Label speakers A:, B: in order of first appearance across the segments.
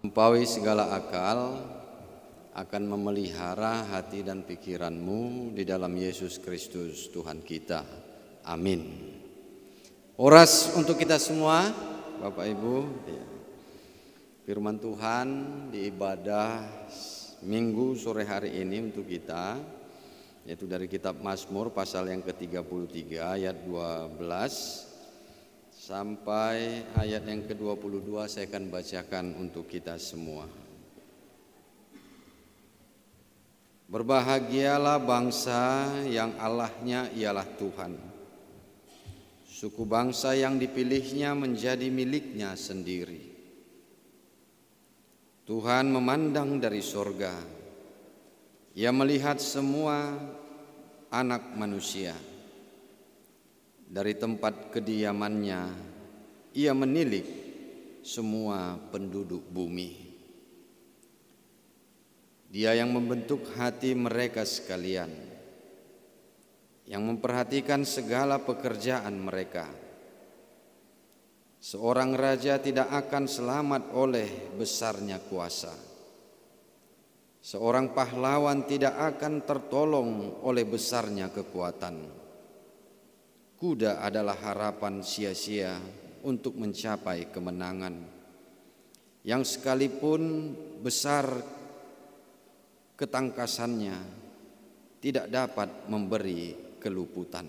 A: Melampaui segala akal, akan memelihara hati dan pikiranmu di dalam Yesus Kristus Tuhan kita. Amin. Oras untuk kita semua, Bapak Ibu. Firman Tuhan di ibadah Minggu sore hari ini untuk kita, yaitu dari kitab Mazmur pasal yang ke-33 ayat 12 sampai ayat yang ke-22. Saya akan bacakan untuk kita semua. Berbahagialah bangsa yang Allahnya ialah Tuhan, suku bangsa yang dipilihnya menjadi miliknya sendiri. Tuhan memandang dari sorga, Ia melihat semua anak manusia. Dari tempat kediamannya, Ia menilik semua penduduk bumi. Dia yang membentuk hati mereka sekalian, yang memperhatikan segala pekerjaan mereka. Seorang raja tidak akan selamat oleh besarnya kuasa. Seorang pahlawan tidak akan tertolong oleh besarnya kekuatan. Kuda adalah harapan sia-sia untuk mencapai kemenangan, yang sekalipun besar ketangkasannya tidak dapat memberi keluputan.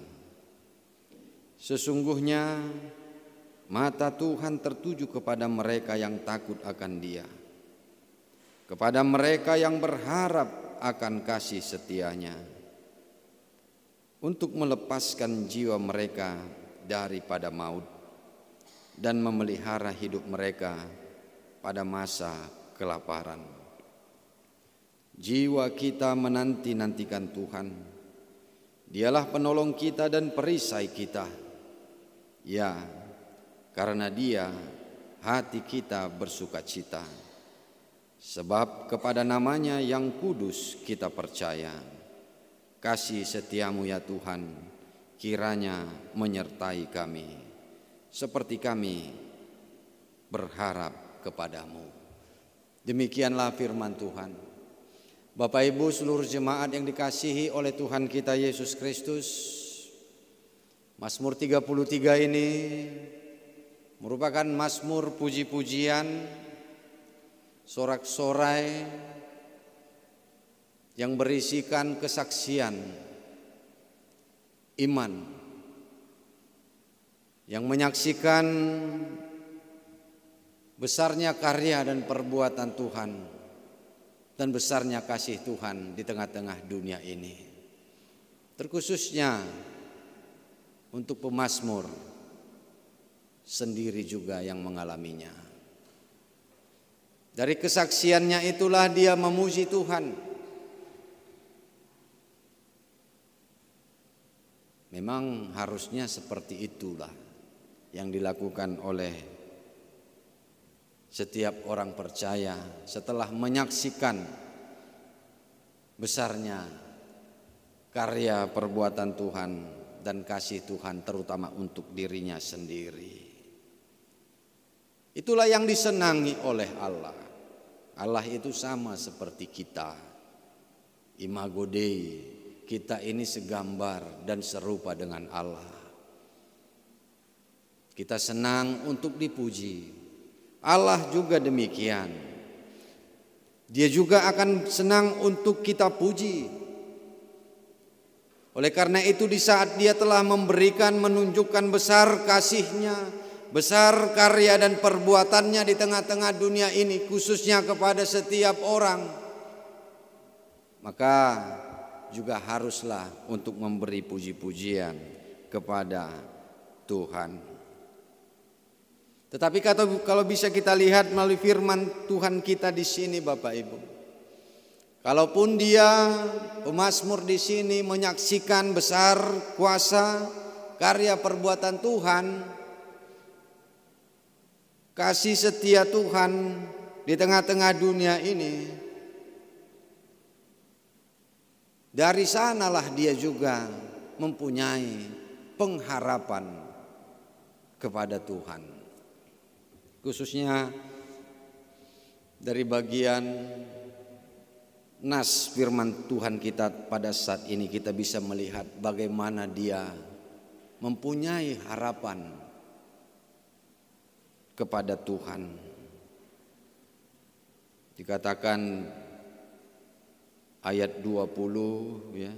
A: Sesungguhnya mata Tuhan tertuju kepada mereka yang takut akan Dia, kepada mereka yang berharap akan kasih setia-Nya, untuk melepaskan jiwa mereka daripada maut dan memelihara hidup mereka pada masa kelaparan. Jiwa kita menanti-nantikan Tuhan. Dialah penolong kita dan perisai kita. Ya, karena Dia hati kita bersukacita, sebab kepada nama-Nya yang kudus kita percaya. Kasih setiamu ya Tuhan, kiranya menyertai kami, seperti kami berharap kepadamu. Demikianlah firman Tuhan. Bapak Ibu seluruh jemaat yang dikasihi oleh Tuhan kita Yesus Kristus, Mazmur 33 ini merupakan mazmur puji-pujian, sorak-sorai yang berisikan kesaksian iman, yang menyaksikan besarnya karya dan perbuatan Tuhan dan besarnya kasih Tuhan di tengah-tengah dunia ini. Terkhususnya untuk pemazmur sendiri juga yang mengalaminya. Dari kesaksiannya itulah dia memuji Tuhan. Memang harusnya seperti itulah yang dilakukan oleh setiap orang percaya setelah menyaksikan besarnya karya perbuatan Tuhan dan kasih Tuhan, terutama untuk dirinya sendiri. Itulah yang disenangi oleh Allah. Allah itu sama seperti kita, imago Dei. Kita ini segambar dan serupa dengan Allah. Kita senang untuk dipuji. Allah juga demikian. Dia juga akan senang untuk kita puji. Oleh karena itu di saat Dia telah memberikan, menunjukkan besar kasih-Nya, besar karya dan perbuatannya di tengah-tengah dunia ini, khususnya kepada setiap orang, maka juga haruslah untuk memberi puji-pujian kepada Tuhan. Tetapi kalau bisa kita lihat melalui firman Tuhan kita di sini, Bapak Ibu, kalaupun dia pemazmur di sini menyaksikan besar kuasa karya perbuatan Tuhan, kasih setia Tuhan di tengah-tengah dunia ini, dari sanalah dia juga mempunyai pengharapan kepada Tuhan. Khususnya Dari bagian nas firman Tuhan kita pada saat ini kita bisa melihat bagaimana dia mempunyai harapan kepada Tuhan. Dikatakan ayat 20 ya.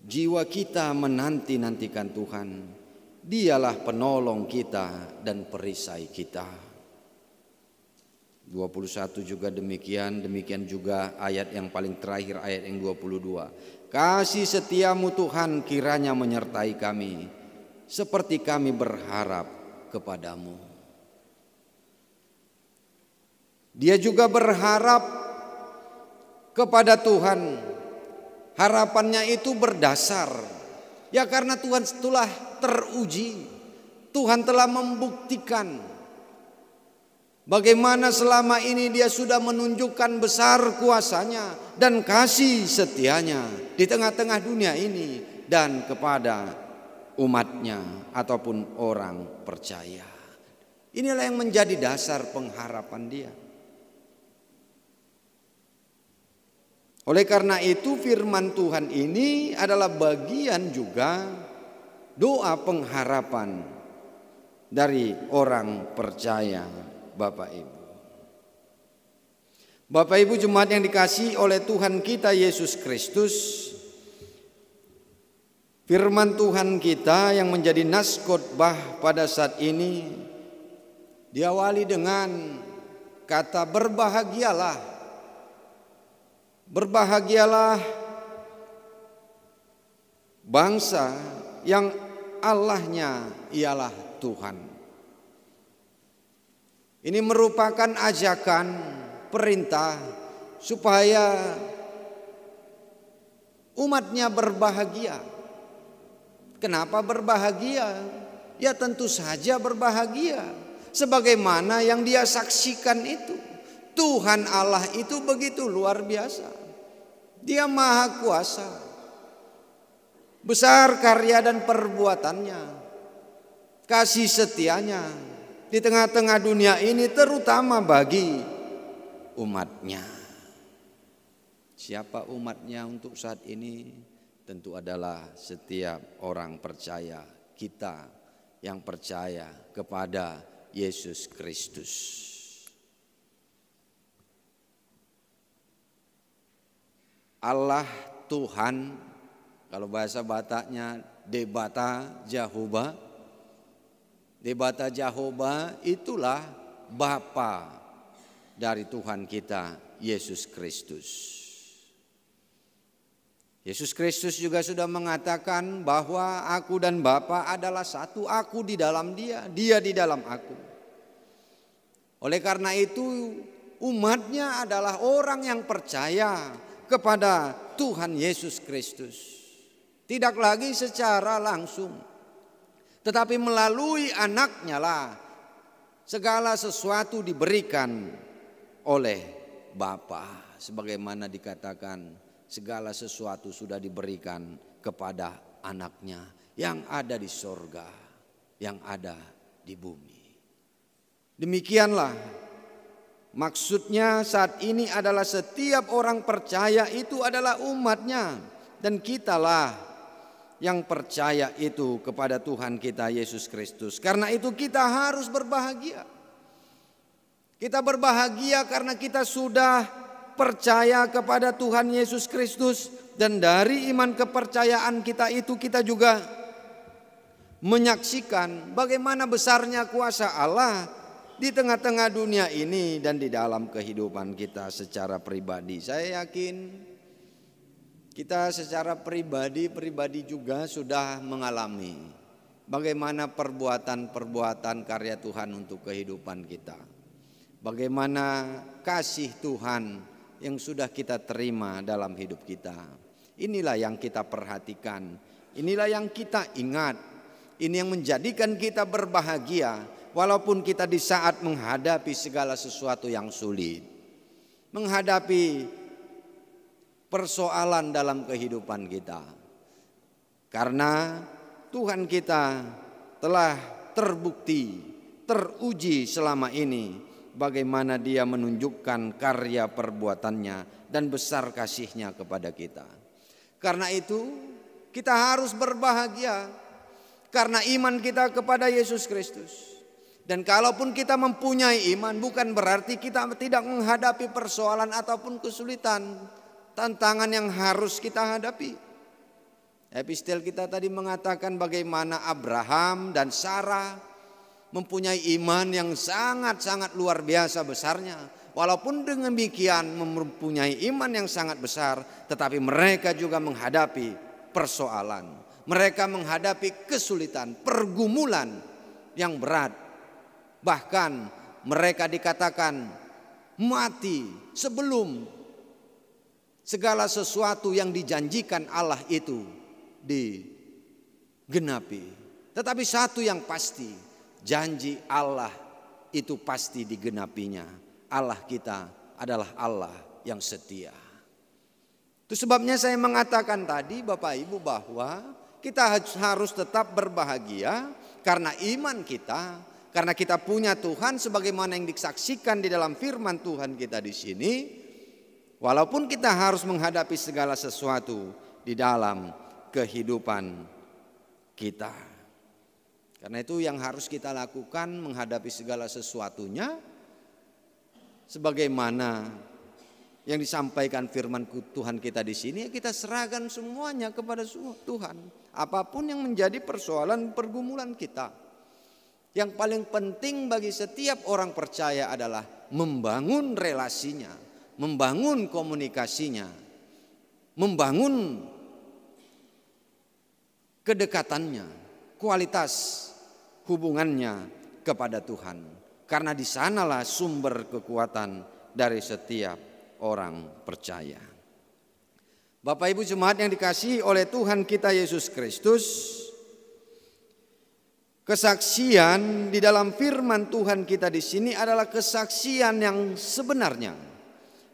A: Jiwa kita menanti-nantikan Tuhan. Dialah penolong kita dan perisai kita. 21 juga demikian juga ayat yang paling terakhir, ayat yang 22. Kasih setiamu Tuhan kiranya menyertai kami seperti kami berharap kepadamu. Dia juga berharap kepada Tuhan. Harapannya itu berdasar ya karena Tuhan telah teruji. Tuhan telah membuktikan bagaimana selama ini dia sudah menunjukkan besar kuasanya dan kasih setianya di tengah-tengah dunia ini dan kepada umatnya ataupun orang percaya. Inilah yang menjadi dasar pengharapan dia. Oleh karena itu firman Tuhan ini adalah bagian juga doa pengharapan dari orang percaya. Bapak Ibu. Bapak Ibu jemaat yang dikasihi oleh Tuhan kita Yesus Kristus. Firman Tuhan kita yang menjadi nas khotbah pada saat ini diawali dengan kata berbahagialah. Berbahagialah bangsa yang Allahnya ialah Tuhan. Ini merupakan ajakan, perintah supaya umatnya berbahagia. Kenapa berbahagia? Ya tentu saja berbahagia. Sebagaimana yang dia saksikan itu. Tuhan Allah itu begitu luar biasa. Dia maha kuasa. Besar karya dan perbuatannya. Kasih setianya di tengah-tengah dunia ini terutama bagi umatnya. Siapa umatnya untuk saat ini? Tentu adalah setiap orang percaya, kita yang percaya kepada Yesus Kristus. Allah Tuhan, kalau bahasa Bataknya Debata Jehovah. Debata Jehovah itulah Bapa dari Tuhan kita Yesus Kristus. Yesus Kristus juga sudah mengatakan bahwa aku dan Bapa adalah satu, aku di dalam dia, dia di dalam aku. Oleh karena itu umatnya adalah orang yang percaya kepada Tuhan Yesus Kristus. Tidak lagi secara langsung, tetapi melalui anaknya lah segala sesuatu diberikan oleh Bapa. Sebagaimana dikatakan segala sesuatu sudah diberikan kepada anaknya yang ada di sorga, yang ada di bumi. Demikianlah maksudnya saat ini adalah setiap orang percaya itu adalah umatnya. Dan kitalah yang percaya itu kepada Tuhan kita Yesus Kristus. Karena itu kita harus berbahagia. Kita berbahagia karena kita sudah percaya kepada Tuhan Yesus Kristus. Dan dari iman kepercayaan kita itu kita juga menyaksikan bagaimana besarnya kuasa Allah di tengah-tengah dunia ini dan di dalam kehidupan kita secara pribadi. Saya yakin kita secara pribadi juga sudah mengalami bagaimana perbuatan-perbuatan karya Tuhan untuk kehidupan kita. Bagaimana kasih Tuhan yang sudah kita terima dalam hidup kita. Inilah yang kita perhatikan, inilah yang kita ingat. Ini yang menjadikan kita berbahagia. Walaupun kita di saat menghadapi segala sesuatu yang sulit, menghadapi persoalan dalam kehidupan kita. Karena Tuhan kita telah terbukti, teruji selama ini bagaimana Dia menunjukkan karya perbuatannya dan besar kasih-Nya kepada kita. Karena itu kita harus berbahagia karena iman kita kepada Yesus Kristus. Dan kalaupun kita mempunyai iman, bukan berarti kita tidak menghadapi persoalan ataupun kesulitan, tantangan yang harus kita hadapi. Epistel kita tadi mengatakan bagaimana Abraham dan Sarah mempunyai iman yang sangat-sangat luar biasa besarnya. Walaupun demikian mempunyai iman yang sangat besar, tetapi mereka juga menghadapi persoalan. Mereka menghadapi kesulitan, pergumulan yang berat. Bahkan mereka dikatakan mati sebelum segala sesuatu yang dijanjikan Allah itu digenapi. Tetapi satu yang pasti, janji Allah itu pasti digenapinya. Allah kita adalah Allah yang setia. Itu sebabnya saya mengatakan tadi Bapak Ibu bahwa kita harus tetap berbahagia karena iman kita. Karena kita punya Tuhan sebagaimana yang disaksikan di dalam firman Tuhan kita di sini. Walaupun kita harus menghadapi segala sesuatu di dalam kehidupan kita. Karena itu yang harus kita lakukan menghadapi segala sesuatunya. Sebagaimana yang disampaikan firman Tuhan kita di sini, kita serahkan semuanya kepada Tuhan. Apapun yang menjadi persoalan pergumulan kita. Yang paling penting bagi setiap orang percaya adalah membangun relasinya, membangun komunikasinya, membangun kedekatannya, kualitas hubungannya kepada Tuhan. Karena di sanalah sumber kekuatan dari setiap orang percaya. Bapak Ibu jemaat yang dikasihi oleh Tuhan kita Yesus Kristus, kesaksian di dalam firman Tuhan kita di sini adalah kesaksian yang sebenarnya,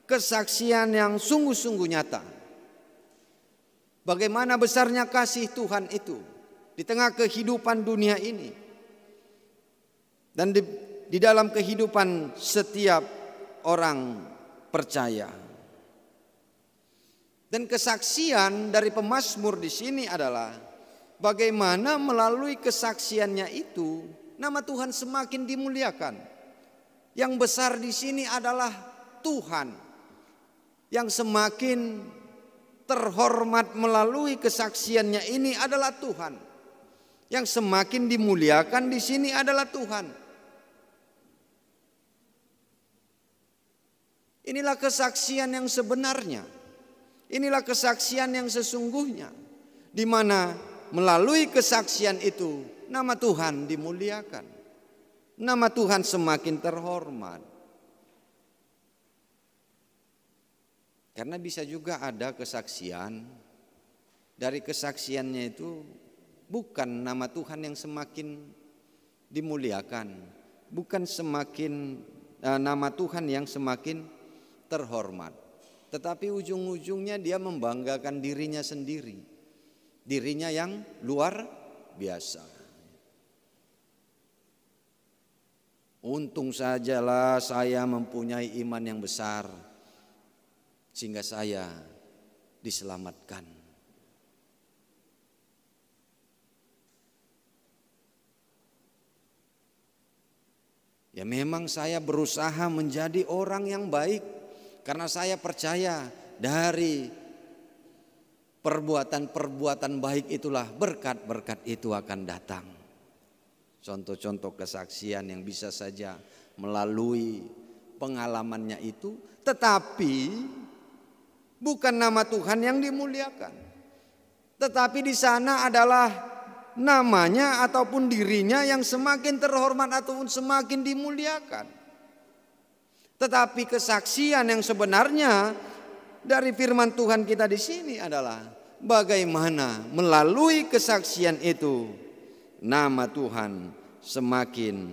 A: kesaksian yang sungguh-sungguh nyata. Bagaimana besarnya kasih Tuhan itu di tengah kehidupan dunia ini dan di dalam kehidupan setiap orang percaya. Dan kesaksian dari pemazmur di sini adalah bagaimana melalui kesaksiannya itu nama Tuhan semakin dimuliakan. Yang besar di sini adalah Tuhan yang semakin terhormat melalui kesaksiannya ini adalah Tuhan. Yang semakin dimuliakan di sini adalah Tuhan. Inilah kesaksian yang sebenarnya. Inilah kesaksian yang sesungguhnya, di mana melalui kesaksian itu nama Tuhan dimuliakan. Nama Tuhan semakin terhormat. Karena bisa juga ada kesaksian, dari kesaksiannya itu bukan nama Tuhan yang semakin dimuliakan, bukan semakin nama Tuhan yang semakin terhormat, tetapi ujung-ujungnya dia membanggakan dirinya sendiri. Dirinya yang luar biasa. Untung sajalah saya mempunyai iman yang besar sehingga saya diselamatkan. Ya memang saya berusaha menjadi orang yang baik karena saya percaya dari perbuatan-perbuatan baik itulah berkat-berkat itu akan datang. Contoh-contoh kesaksian yang bisa saja melalui pengalamannya itu, tetapi bukan nama Tuhan yang dimuliakan. Tetapi di sana adalah namanya ataupun dirinya yang semakin terhormat ataupun semakin dimuliakan. Tetapi kesaksian yang sebenarnya dari firman Tuhan kita di sini adalah bagaimana melalui kesaksian itu nama Tuhan semakin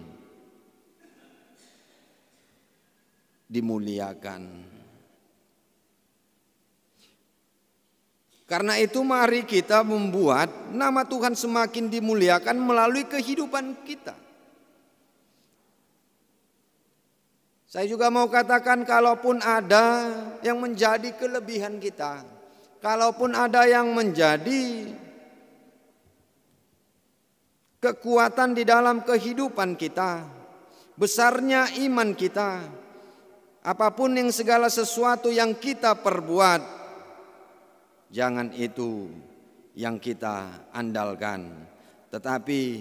A: dimuliakan. Karena itu mari kita membuat nama Tuhan semakin dimuliakan melalui kehidupan kita. Saya juga mau katakan, kalaupun ada yang menjadi kelebihan kita, kalaupun ada yang menjadi kekuatan di dalam kehidupan kita, besarnya iman kita, apapun yang segala sesuatu yang kita perbuat, jangan itu yang kita andalkan, tetapi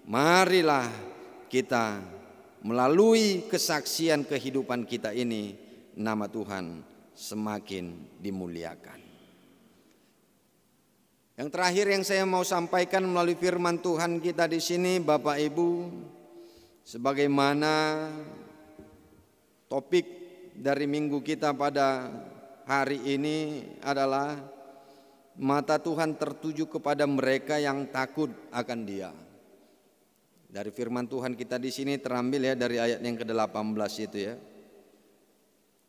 A: marilah kita melalui kesaksian kehidupan kita ini, nama Tuhan semakin dimuliakan. Yang terakhir yang saya mau sampaikan melalui firman Tuhan kita di sini, Bapak Ibu, sebagaimana topik dari minggu kita pada hari ini adalah mata Tuhan tertuju kepada mereka yang takut akan Dia. Dari firman Tuhan kita di sini terambil ya dari ayat yang ke-18 itu ya.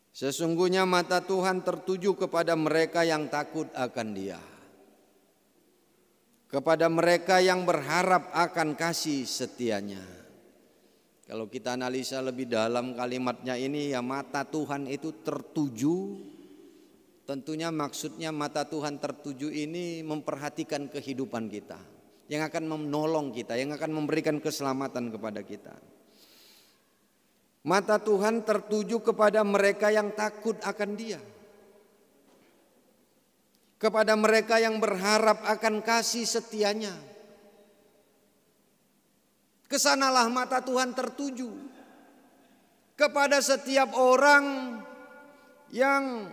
A: Sesungguhnya mata Tuhan tertuju kepada mereka yang takut akan Dia, kepada mereka yang berharap akan kasih setianya. Kalau kita analisa lebih dalam kalimatnya ini ya, mata Tuhan itu tertuju. Tentunya maksudnya mata Tuhan tertuju ini memperhatikan kehidupan kita, yang akan menolong kita, yang akan memberikan keselamatan kepada kita. Mata Tuhan tertuju kepada mereka yang takut akan Dia, kepada mereka yang berharap akan kasih setianya. Kesanalah mata Tuhan tertuju kepada setiap orang yang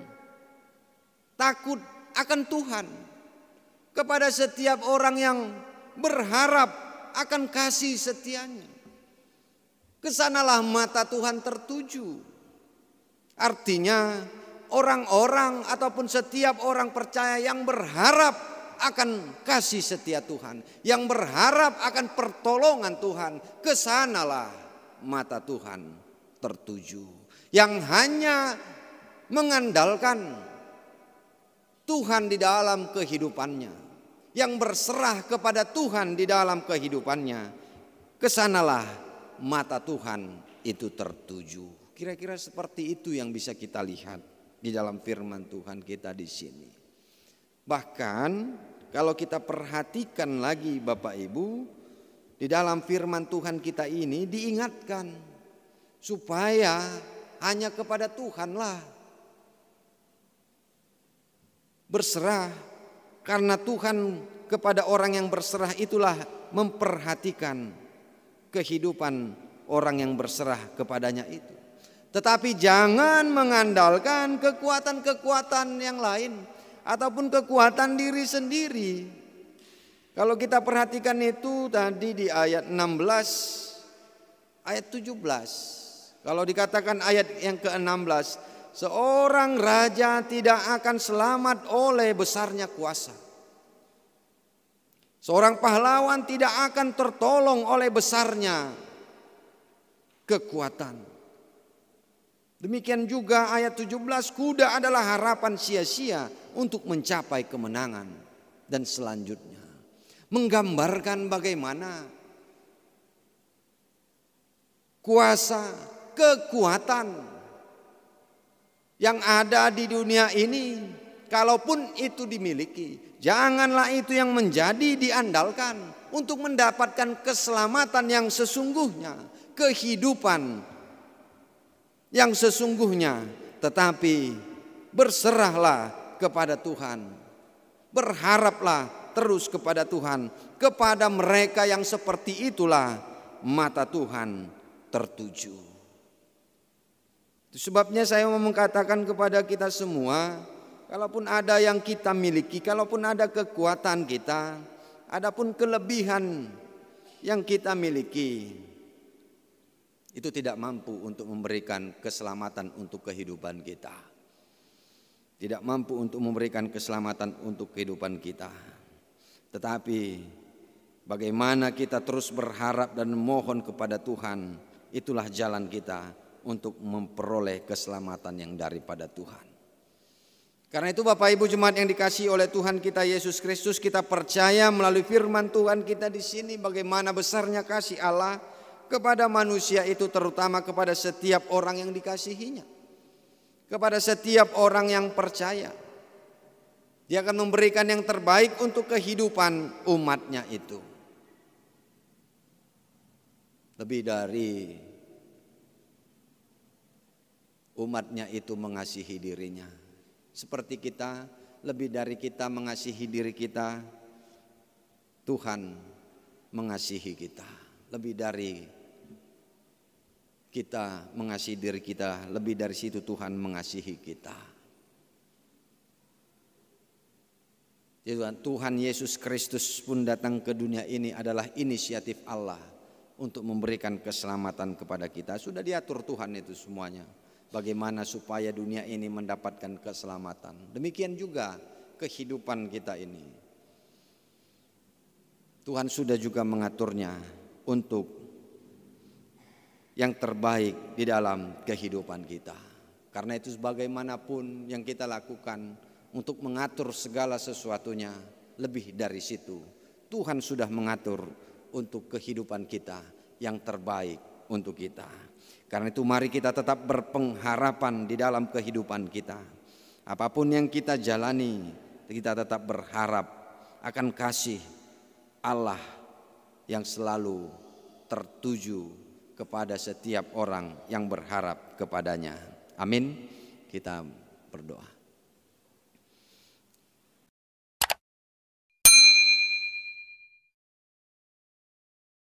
A: takut akan Tuhan, kepada setiap orang yang berharap akan kasih setianya. Kesanalah mata Tuhan tertuju. Artinya orang-orang ataupun setiap orang percaya yang berharap akan kasih setia Tuhan, yang berharap akan pertolongan Tuhan, kesanalah mata Tuhan tertuju. Yang hanya mengandalkan Tuhan di dalam kehidupannya, yang berserah kepada Tuhan di dalam kehidupannya, kesanalah mata Tuhan itu tertuju. Kira-kira seperti itu yang bisa kita lihat di dalam firman Tuhan kita di sini. Bahkan kalau kita perhatikan lagi Bapak Ibu, di dalam firman Tuhan kita ini diingatkan supaya hanya kepada Tuhanlah berserah, karena Tuhan kepada orang yang berserah itulah memperhatikan kehidupan orang yang berserah kepadanya itu. Tetapi jangan mengandalkan kekuatan-kekuatan yang lain ataupun kekuatan diri sendiri. Kalau kita perhatikan itu tadi di ayat 16, ayat 17. Kalau dikatakan ayat yang ke-16, seorang raja tidak akan selamat oleh besarnya kuasa. Seorang pahlawan tidak akan tertolong oleh besarnya kekuatan. Demikian juga ayat 17, kuda adalah harapan sia-sia untuk mencapai kemenangan. Dan selanjutnya menggambarkan bagaimana kuasa, kekuatan yang ada di dunia ini, kalaupun itu dimiliki, janganlah itu yang menjadi diandalkan untuk mendapatkan keselamatan yang sesungguhnya, kehidupan yang sesungguhnya. Tetapi berserahlah kepada Tuhan, berharaplah terus kepada Tuhan. Kepada mereka yang seperti itulah mata Tuhan tertuju. Itu sebabnya saya mau mengatakan kepada kita semua, kalaupun ada yang kita miliki, kalaupun ada kekuatan kita, adapun kelebihan yang kita miliki, itu tidak mampu untuk memberikan keselamatan untuk kehidupan kita. Tidak mampu untuk memberikan keselamatan untuk kehidupan kita. Tetapi bagaimana kita terus berharap dan memohon kepada Tuhan, itulah jalan kita untuk memperoleh keselamatan yang daripada Tuhan. Karena itu Bapak Ibu jemaat yang dikasihi oleh Tuhan kita Yesus Kristus, kita percaya melalui firman Tuhan kita di sini bagaimana besarnya kasih Allah, kepada manusia itu, terutama kepada setiap orang yang dikasihinya, kepada setiap orang yang percaya. Dia akan memberikan yang terbaik untuk kehidupan umatnya itu. Lebih dari umatnya itu mengasihi dirinya. Seperti kita, lebih dari kita mengasihi diri kita, Tuhan mengasihi kita. Lebih dari kita mengasihi diri kita, lebih dari situ Tuhan mengasihi kita. Tuhan Yesus Kristus pun datang ke dunia ini adalah inisiatif Allah untuk memberikan keselamatan kepada kita. Sudah diatur Tuhan itu semuanya. Bagaimana supaya dunia ini mendapatkan keselamatan. Demikian juga kehidupan kita ini. Tuhan sudah juga mengaturnya untuk yang terbaik di dalam kehidupan kita. Karena itu bagaimanapun yang kita lakukan untuk mengatur segala sesuatunya, lebih dari situ Tuhan sudah mengatur untuk kehidupan kita yang terbaik untuk kita. Karena itu mari kita tetap berpengharapan di dalam kehidupan kita. Apapun yang kita jalani, kita tetap berharap akan kasih Allah yang selalu tertuju kepada setiap orang yang berharap kepadanya. Amin. Kita berdoa.